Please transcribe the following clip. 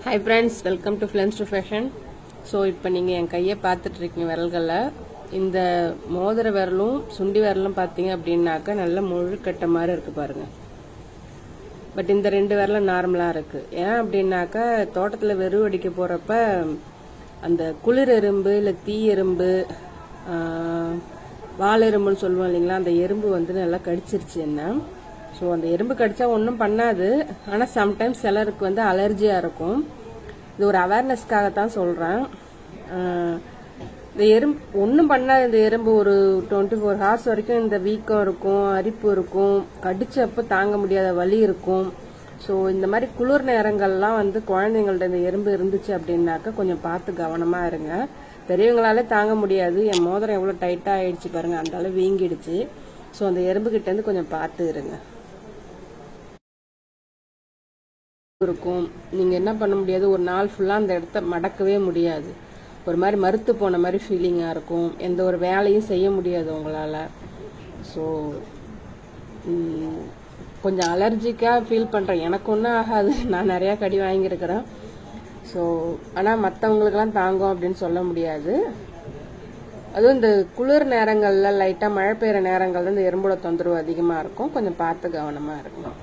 Hi friends, welcome to Flames to Fashion. So இப்போ நீங்க என் கையை பார்த்துட்டு இருக்கீங்க விரல்கள்ல இந்த மோதிர விரலும் சுண்டி விரலும் பார்த்தீங்க அப்படின்னாக்க நல்ல முழுக்கட்ட மாதிரி இருக்கு பாருங்க. பட் இந்த ரெண்டு விரலும் நார்மலா இருக்கு. ஏன் அப்படின்னாக்க தோட்டத்துல வெறும் அடிக்க போறப்ப அந்த குளிர் எறும்பு இல்ல தீ எறும்பு வால் எறும்புன்னு சொல்லுவோம் இல்லைங்களா, அந்த எறும்பு வந்து நல்லா கடிச்சிருச்சு என்ன. ஸோ அந்த எறும்பு கடிச்சா ஒன்றும் பண்ணாது, ஆனால் சம்டைம்ஸ் சிலருக்கு வந்து அலர்ஜியாக இருக்கும். இது ஒரு அவேர்னஸ்க்காகத்தான் சொல்கிறேன். இந்த எறும்பு ஒன்றும் பண்ணாது. இந்த எறும்பு ஒரு 24 hours வரைக்கும் இந்த வீக்கம் இருக்கும், அரிப்பு இருக்கும், கடிச்சப்போ தாங்க முடியாத வலி இருக்கும். ஸோ இந்த மாதிரி குளிர் நேரங்கள்லாம் வந்து குழந்தைங்கள்ட்ட இந்த எறும்பு இருந்துச்சு அப்படின்னாக்க கொஞ்சம் பார்த்து கவனமாக இருங்க. பெரியவங்களாலே தாங்க முடியாது. என் மோதிரம் எவ்வளோ டைட்டாக ஆயிடுச்சு பாருங்க, அந்த அளவு வீங்கிடுச்சு. ஸோ அந்த எறும்பு கிட்ட இருந்து கொஞ்சம் பார்த்து இருங்க. இருக்கும் நீங்க என்ன பண்ண முடியாது, ஒரு நாள் ஃபுல்லா அந்த இடத்த மடக்கவே முடியாது. ஒரு மாதிரி மறுத்து போன மாதிரி ஃபீலிங்கா இருக்கும். எந்த ஒரு வேலையும் செய்ய முடியாது உங்களால. ஸோ கொஞ்சம் அலர்ஜிக்கா ஃபீல் பண்றேன். எனக்கு ஒன்றும் ஆகாது, நான் நிறைய கடி வாங்கியிருக்கிறேன். ஸோ ஆனால் மற்றவங்களுக்கெல்லாம் தாங்கும் அப்படின்னு சொல்ல முடியாது. அதுவும் இந்த குளிர் நேரங்கள்ல லைட்டா மழை பெய்யுற நேரங்கள்ல இந்த எறும்போட தொந்தரவு அதிகமா இருக்கும். கொஞ்சம் பார்த்து கவனமா இருக்கணும்.